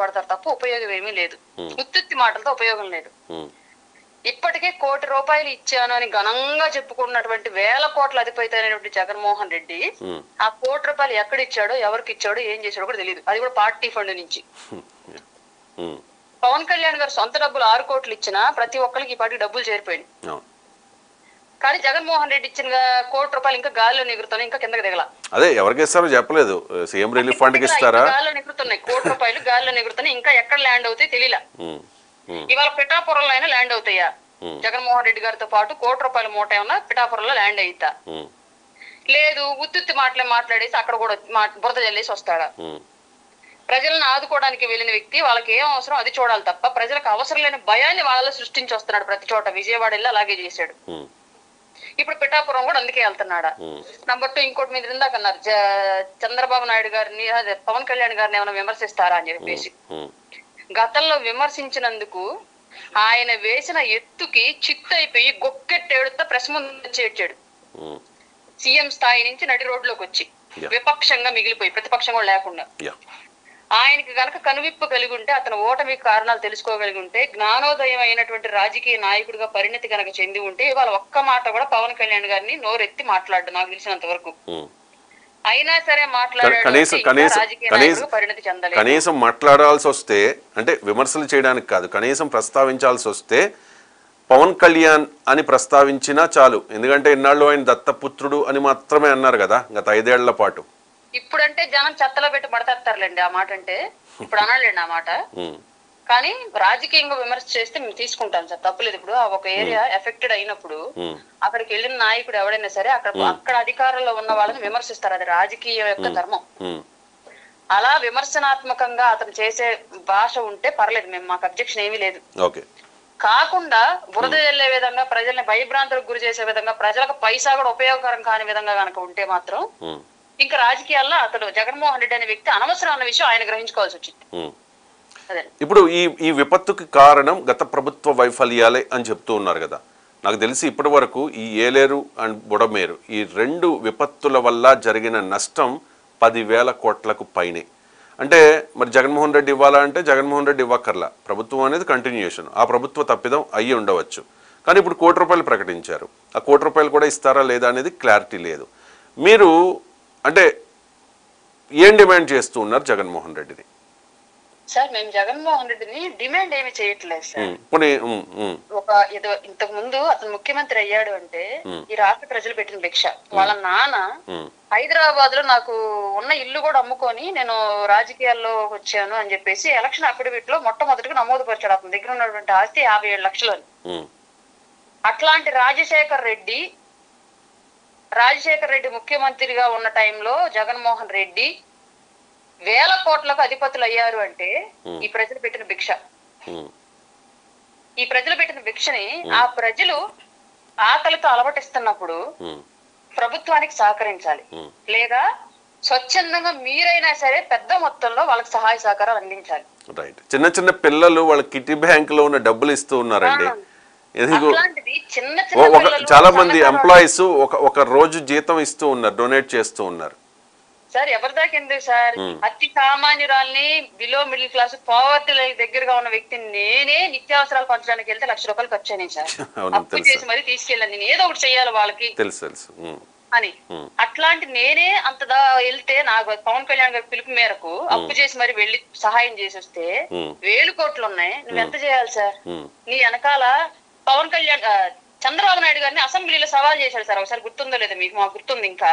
పడతారు తప్ప ఉపయోగం ఏమీ లేదు. ఉత్తుత్తి మాటలతో ఉపయోగం లేదు. ఇప్పటికే ₹1,00,00,000 ఇచ్చాను అని ఘనంగా చెప్పుకున్నటువంటి వేల కోట్ల అధిపతి అయినటువంటి జగన్మోహన్ రెడ్డి ఆ ₹1,00,00,000 ఎక్కడిచ్చాడో, ఎవరికి ఇచ్చాడో, ఏం చేశాడో కూడా తెలియదు. అది కూడా పార్టీ ఫండ్ నుంచి. పవన్ కళ్యాణ్ గారు సొంత డబ్బులు 6 కోట్లు ఇచ్చినా ప్రతి ఒక్కరికి ఈ పార్టీ డబ్బులు చేరిపోయింది. కానీ జగన్మోహన్ రెడ్డి ఇచ్చిన ₹1,00,00,000 ఇంకా గాలిలో ఎగురుతున్నాయి, ఇంకా కిందకి దిగల. అదే ఎవరికి ఇస్తారో చెప్పలేదు. సీఎం రిలీఫ్ ఫండ్ కి ఇస్తారా? గాలిలో ఎగురుతున్నాయి, ₹1,00,00,000 గాలిలో ఎగురుతున్నాయి, ఇంకా ఎక్కడ ల్యాండ్ అవుతాయి తెలియలా. ఇవాళ పిఠాపురంలో అయినా ల్యాండ్ అవుతాయా? జగన్మోహన్ రెడ్డి గారితో పాటు ₹1,00,00,000 మూట ఏమన్నా పిఠాపురంలో ల్యాండ్ అయితా? లేదు, ఉత్తుత్తి మాట్లాడేసి అక్కడ కూడా బురద జల్లేసి వస్తాడా? ప్రజలను ఆదుకోవడానికి వెళ్ళిన వ్యక్తి వాళ్ళకి ఏం అవసరం అది చూడాలి తప్ప ప్రజలకు అవసరం లేని భయాన్ని వాళ్ళలో సృష్టించి వస్తున్నాడు ప్రతి చోట. విజయవాడ వెళ్ళి అలాగే చేశాడు. ఇప్పుడు పిఠాపురం కూడా అందుకే వెళ్తున్నాడా? నంబర్ 2 ఇంకోటి మీద ఇందాక అన్నారు, చంద్రబాబు నాయుడు గారిని అదే పవన్ కళ్యాణ్ గారిని ఏమైనా విమర్శిస్తారా అని చెప్పేసి. గతంలో విమర్శించినందుకు ఆయన వేసిన ఎత్తుకి చిత్తైపోయి గొక్కెట్టేడుతో ప్రెస్ ముందు చేర్చాడు. సీఎం స్థాయి నుంచి నడి రోడ్లోకి వచ్చి విపక్షంగా మిగిలిపోయి, ప్రతిపక్షం కూడా లేకుండా. ఆయనకి గనక కనువిప్పు కలిగి ఉంటే, అతను ఓటమి కారణాలు తెలుసుకోగలిగి ఉంటే, జ్ఞానోదయం అయినటువంటి రాజకీయ నాయకుడిగా పరిణతి కనుక చెంది ఉంటే ఇవాళ ఒక్క మాట కూడా పవన్ కళ్యాణ్ గారిని నోరెత్తి మాట్లాడు నాకు తెలిసినంత వరకు. అయినా సరే కనీసం మాట్లాడాల్సి వస్తే, అంటే విమర్శలు చేయడానికి కాదు, కనీసం ప్రస్తావించాల్సి వస్తే పవన్ కళ్యాణ్ అని ప్రస్తావించినా చాలు. ఎందుకంటే ఇన్నాళ్ళు ఆయన దత్తపుత్రుడు అని మాత్రమే అన్నారు కదా గత 5 ఏళ్ల పాటు. ఇప్పుడంటే జనం చెత్తలో పెట్టి పడతారులేండి ఆ మాట. అంటే ఇప్పుడు అనాలండి ఆ మాట. కానీ రాజకీయంగా విమర్శ చేస్తే మేము తీసుకుంటాం సార్, తప్పులేదు. ఇప్పుడు ఒక ఏరియా ఎఫెక్టెడ్ అయినప్పుడు అక్కడికి వెళ్ళిన నాయకుడు ఎవడైనా సరే అక్కడ అధికారంలో ఉన్న వాళ్ళని విమర్శిస్తారు. అది రాజకీయం యొక్క ధర్మం. అలా విమర్శనాత్మకంగా అతను చేసే భాష ఉంటే పర్లేదు, మేము మాకు అబ్జెక్షన్ ఏమీ లేదు. కాకుండా బురద జల్లే విధంగా, ప్రజల్ని భయభ్రాంతులకు గురి చేసే విధంగా, ప్రజలకు పైసా కూడా ఉపయోగకరం కాని విధంగా కనుక ఉంటే మాత్రం ఇంకా రాజకీయాల్లో అతడు జగన్మోహన్ రెడ్డి అనే వ్యక్తి అనవసరం అన్న విషయం ఆయన గ్రహించుకోవాల్సి వచ్చింది. ఇప్పుడు ఈ విపత్తుకి కారణం గత ప్రభుత్వ వైఫల్యాలే అని చెప్తూ ఉన్నారు కదా. నాకు తెలిసి ఇప్పటి వరకు ఈ ఏలేరు అండ్ బుడమేరు ఈ 2 విపత్తుల వల్ల జరిగిన నష్టం 10,000 కోట్లకు పైనే. అంటే మరి జగన్మోహన్ రెడ్డి ఇవ్వాలా అంటే జగన్మోహన్ రెడ్డి ఇవ్వక్కర్లా, ప్రభుత్వం అనేది కంటిన్యూషన్. ఆ ప్రభుత్వ తప్పిదం అయ్యి ఉండవచ్చు. కానీ ఇప్పుడు ₹1,00,00,000 ప్రకటించారు. ఆ ₹1,00,00,000 కూడా ఇస్తారా లేదా అనేది క్లారిటీ లేదు. మీరు అంటే ఏం డిమాండ్ చేస్తూ ఉన్నారు జగన్మోహన్ రెడ్డిని? సార్ మేము జగన్మోహన్ రెడ్డిని డిమాండ్ ఏమి చేయట్లేదు సార్. ఇంతకు ముందు అతను ముఖ్యమంత్రి అయ్యాడు అంటే ఈ రాష్ట్ర ప్రజలు పెట్టిన భిక్ష. వాళ్ళ నాన్న హైదరాబాద్ లో నాకు ఉన్న ఇల్లు కూడా అమ్ముకొని నేను రాజకీయాల్లో వచ్చాను అని చెప్పేసి ఎలక్షన్ అఫిడవిట్ లో మొట్టమొదటిగా నమోదు పరిచాడు. అతని దగ్గర ఉన్నటువంటి ఆస్తి 57 లక్షలు అని. అట్లాంటి రాజశేఖర్ రెడ్డి ముఖ్యమంత్రిగా ఉన్న టైంలో జగన్మోహన్ రెడ్డి వేల కోట్లకు అధిపతులు అయ్యారు అంటే ఈ ప్రజలు పెట్టిన భిక్ష. ఈ ప్రజలు పెట్టిన భిక్షని ఆ ప్రజలు ఆకలితో అలవటిస్తున్నప్పుడు ప్రభుత్వానికి సహకరించాలి, లేదా స్వచ్ఛందంగా మీరైనా సరే పెద్ద మొత్తంలో వాళ్ళకి సహాయ సహకారాలు అందించాలి. రైట్. చిన్న చిన్న పిల్లలు వాళ్ళ కిటీ బ్యాంక్ లో ఉన్న డబ్బులు ఇస్తూ ఉన్నారండి. చాలా మంది ఎంప్లాయీస్ ఒక రోజు జీతం ఇస్తూ ఉన్నారు, డొనేట్ చేస్తూ ఉన్నారు. సార్ ఎవరి దాకా ఎందుకు సార్, అతి సామాన్యురాల్ని, బిలో మిడిల్ క్లాస్, పావర్టీ దగ్గరగా ఉన్న వ్యక్తిని నేనే నిత్యావసరాలు పంచడానికి వెళ్తే ₹1,00,000 ఖర్చు అయినాయి సార్. అప్పు చేసి మరి తీసుకెళ్ళాను, నేను ఏదో ఒకటి చెయ్యాలి వాళ్ళకి అని. అట్లాంటి నేనే అంతదా వెళ్తే నాకు పవన్ కళ్యాణ్ గారి పిలుపు మేరకు అప్పు చేసి మరి వెళ్ళి సహాయం చేసి వస్తే 1,000 కోట్లు ఉన్నాయి, నువ్వెంత చేయాలి సార్? నీ వెనకాల పవన్ కళ్యాణ్ చంద్రబాబు నాయుడు గారిని అసెంబ్లీలో సవాల్ చేశాడు సార్, ఒకసారి గుర్తుందో లేదా మీకు? మాకు గుర్తుంది. ఇంకా